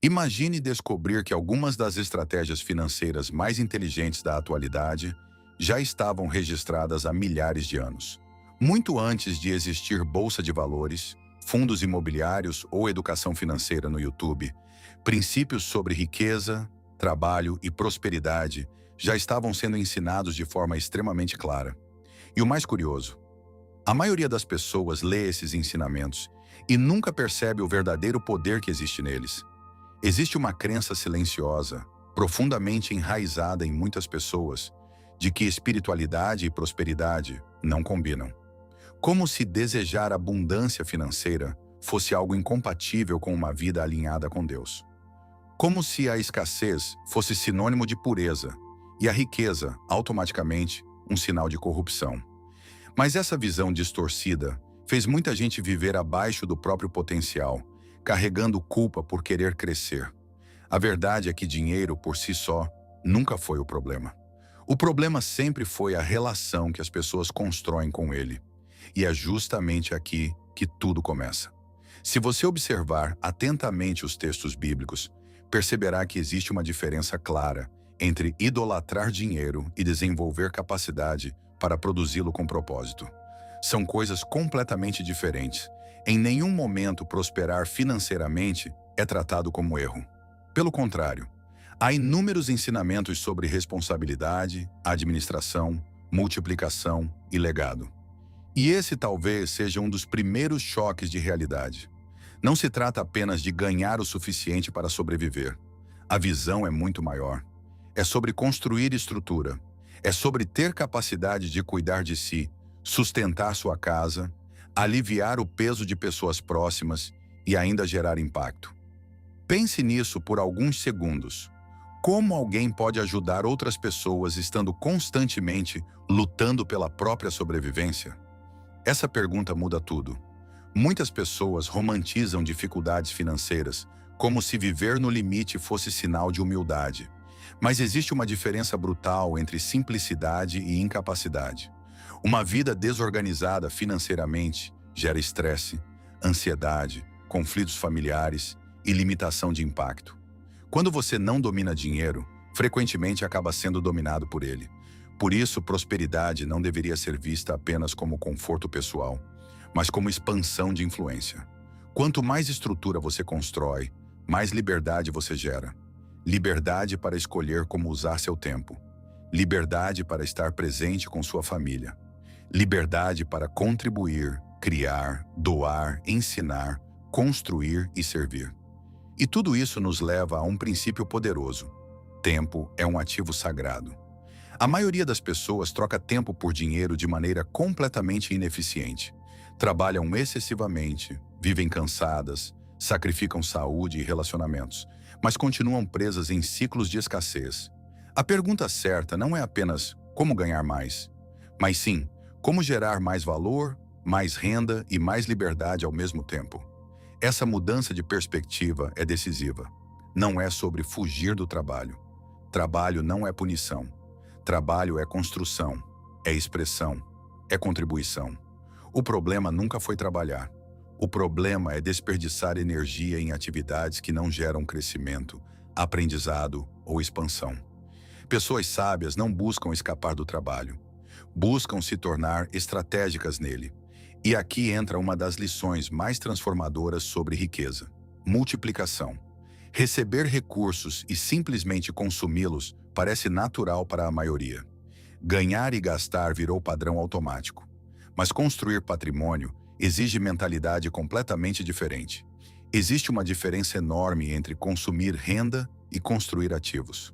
Imagine descobrir que algumas das estratégias financeiras mais inteligentes da atualidade já estavam registradas há milhares de anos. Muito antes de existir bolsa de valores, fundos imobiliários ou educação financeira no YouTube, princípios sobre riqueza, trabalho e prosperidade já estavam sendo ensinados de forma extremamente clara. E o mais curioso, a maioria das pessoas lê esses ensinamentos e nunca percebe o verdadeiro poder que existe neles. Existe uma crença silenciosa, profundamente enraizada em muitas pessoas, de que espiritualidade e prosperidade não combinam. Como se desejar abundância financeira fosse algo incompatível com uma vida alinhada com Deus. Como se a escassez fosse sinônimo de pureza e a riqueza, automaticamente, um sinal de corrupção. Mas essa visão distorcida fez muita gente viver abaixo do próprio potencial, carregando culpa por querer crescer. A verdade é que dinheiro, por si só, nunca foi o problema. O problema sempre foi a relação que as pessoas constroem com ele. E é justamente aqui que tudo começa. Se você observar atentamente os textos bíblicos, perceberá que existe uma diferença clara entre idolatrar dinheiro e desenvolver capacidade para produzi-lo com propósito. São coisas completamente diferentes. Em nenhum momento prosperar financeiramente é tratado como erro. Pelo contrário, há inúmeros ensinamentos sobre responsabilidade, administração, multiplicação e legado. E esse talvez seja um dos primeiros choques de realidade. Não se trata apenas de ganhar o suficiente para sobreviver. A visão é muito maior. É sobre construir estrutura. É sobre ter capacidade de cuidar de si, sustentar sua casa, aliviar o peso de pessoas próximas e ainda gerar impacto. Pense nisso por alguns segundos. Como alguém pode ajudar outras pessoas estando constantemente lutando pela própria sobrevivência? Essa pergunta muda tudo. Muitas pessoas romantizam dificuldades financeiras, como se viver no limite fosse sinal de humildade. Mas existe uma diferença brutal entre simplicidade e incapacidade. Uma vida desorganizada financeiramente gera estresse, ansiedade, conflitos familiares e limitação de impacto. Quando você não domina dinheiro, frequentemente acaba sendo dominado por ele. Por isso, prosperidade não deveria ser vista apenas como conforto pessoal, mas como expansão de influência. Quanto mais estrutura você constrói, mais liberdade você gera. Liberdade para escolher como usar seu tempo. Liberdade para estar presente com sua família. Liberdade para contribuir, criar, doar, ensinar, construir e servir. E tudo isso nos leva a um princípio poderoso. Tempo é um ativo sagrado. A maioria das pessoas troca tempo por dinheiro de maneira completamente ineficiente. Trabalham excessivamente, vivem cansadas, sacrificam saúde e relacionamentos, mas continuam presas em ciclos de escassez. A pergunta certa não é apenas como ganhar mais, mas sim como gerar mais valor, mais renda e mais liberdade ao mesmo tempo. Essa mudança de perspectiva é decisiva. Não é sobre fugir do trabalho. Trabalho não é punição. Trabalho é construção, é expressão, é contribuição. O problema nunca foi trabalhar. O problema é desperdiçar energia em atividades que não geram crescimento, aprendizado ou expansão. Pessoas sábias não buscam escapar do trabalho. Buscam se tornar estratégicas nele. E aqui entra uma das lições mais transformadoras sobre riqueza: multiplicação. Receber recursos e simplesmente consumi-los parece natural para a maioria. Ganhar e gastar virou padrão automático. Mas construir patrimônio exige mentalidade completamente diferente. Existe uma diferença enorme entre consumir renda e construir ativos.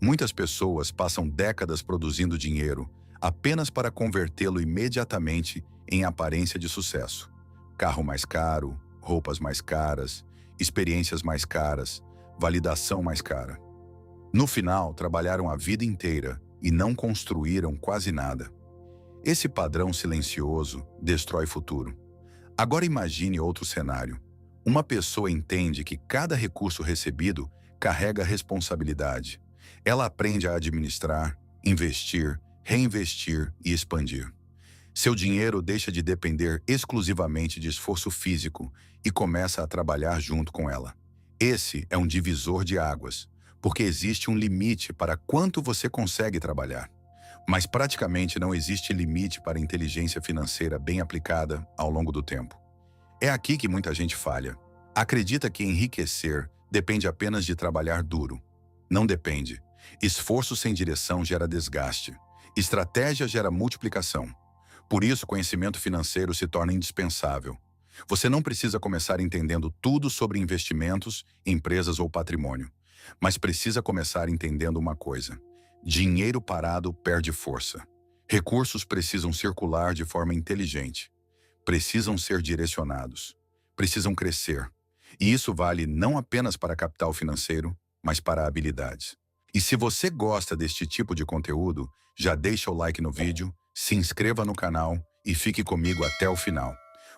Muitas pessoas passam décadas produzindo dinheiro apenas para convertê-lo imediatamente em aparência de sucesso. Carro mais caro, roupas mais caras, experiências mais caras, validação mais cara. No final, trabalharam a vida inteira e não construíram quase nada. Esse padrão silencioso destrói futuro. Agora imagine outro cenário. Uma pessoa entende que cada recurso recebido carrega responsabilidade. Ela aprende a administrar, investir, reinvestir e expandir. Seu dinheiro deixa de depender exclusivamente de esforço físico e começa a trabalhar junto com ela. Esse é um divisor de águas, porque existe um limite para quanto você consegue trabalhar. Mas praticamente não existe limite para a inteligência financeira bem aplicada ao longo do tempo. É aqui que muita gente falha. Acredita que enriquecer depende apenas de trabalhar duro. Não depende. Esforço sem direção gera desgaste. Estratégia gera multiplicação. Por isso, conhecimento financeiro se torna indispensável. Você não precisa começar entendendo tudo sobre investimentos, empresas ou patrimônio, mas precisa começar entendendo uma coisa: dinheiro parado perde força. Recursos precisam circular de forma inteligente. Precisam ser direcionados. Precisam crescer. E isso vale não apenas para capital financeiro, mas para habilidades. E se você gosta deste tipo de conteúdo, já deixa o like no vídeo, se inscreva no canal e fique comigo até o final,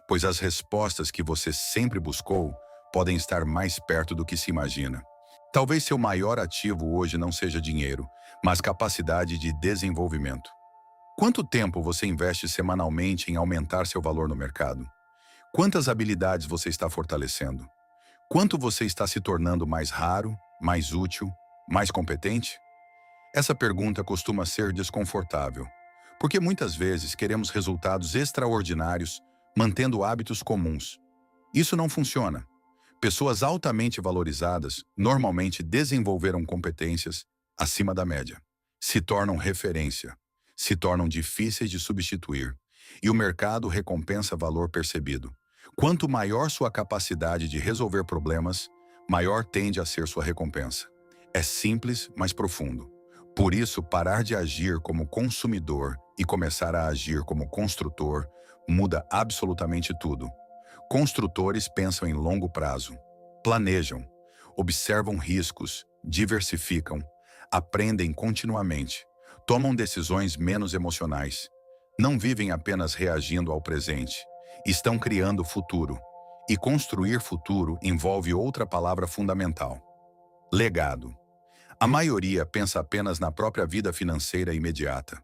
pois as respostas que você sempre buscou podem estar mais perto do que se imagina. Talvez seu maior ativo hoje não seja dinheiro, mas capacidade de desenvolvimento. Quanto tempo você investe semanalmente em aumentar seu valor no mercado? Quantas habilidades você está fortalecendo? Quanto você está se tornando mais raro, mais útil, mais competente? Essa pergunta costuma ser desconfortável, porque muitas vezes queremos resultados extraordinários mantendo hábitos comuns. Isso não funciona. Pessoas altamente valorizadas normalmente desenvolveram competências acima da média, se tornam referência, se tornam difíceis de substituir, e o mercado recompensa valor percebido. Quanto maior sua capacidade de resolver problemas, maior tende a ser sua recompensa. É simples, mas profundo. Por isso, parar de agir como consumidor e começar a agir como construtor muda absolutamente tudo. Construtores pensam em longo prazo, planejam, observam riscos, diversificam, aprendem continuamente, tomam decisões menos emocionais. Não vivem apenas reagindo ao presente, estão criando futuro. E construir futuro envolve outra palavra fundamental: legado. A maioria pensa apenas na própria vida financeira imediata.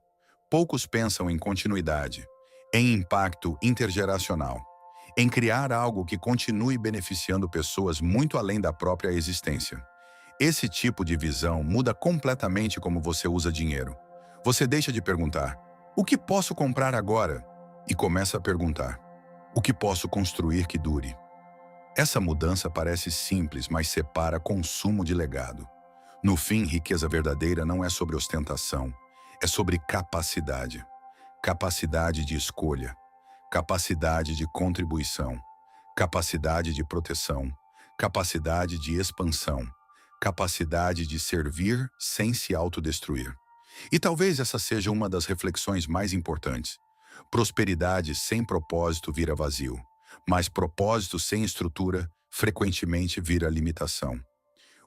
Poucos pensam em continuidade, em impacto intergeracional, em criar algo que continue beneficiando pessoas muito além da própria existência. Esse tipo de visão muda completamente como você usa dinheiro. Você deixa de perguntar: o que posso comprar agora? E começa a perguntar: o que posso construir que dure? Essa mudança parece simples, mas separa consumo de legado. No fim, riqueza verdadeira não é sobre ostentação, é sobre capacidade. Capacidade de escolha, capacidade de contribuição, capacidade de proteção, capacidade de expansão, capacidade de servir sem se autodestruir. E talvez essa seja uma das reflexões mais importantes. Prosperidade sem propósito vira vazio, mas propósito sem estrutura frequentemente vira limitação.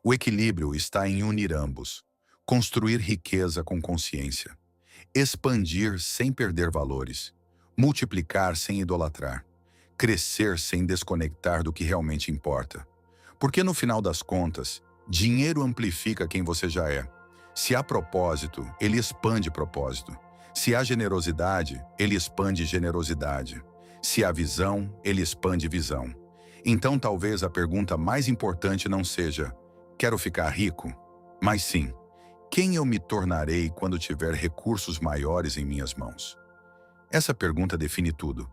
O equilíbrio está em unir ambos, construir riqueza com consciência, expandir sem perder valores, multiplicar sem idolatrar, crescer sem desconectar do que realmente importa. Porque no final das contas, dinheiro amplifica quem você já é. Se há propósito, ele expande propósito. Se há generosidade, ele expande generosidade. Se há visão, ele expande visão. Então talvez a pergunta mais importante não seja: quero ficar rico? Mas sim: quem eu me tornarei quando tiver recursos maiores em minhas mãos? Essa pergunta define tudo.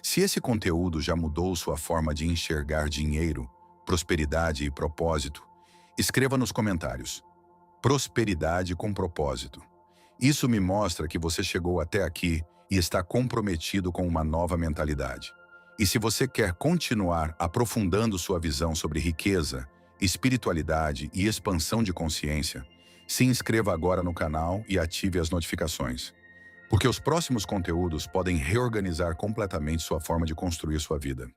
Se esse conteúdo já mudou sua forma de enxergar dinheiro, prosperidade e propósito, escreva nos comentários: prosperidade com propósito. Isso me mostra que você chegou até aqui e está comprometido com uma nova mentalidade. E se você quer continuar aprofundando sua visão sobre riqueza, espiritualidade e expansão de consciência, se inscreva agora no canal e ative as notificações, porque os próximos conteúdos podem reorganizar completamente sua forma de construir sua vida.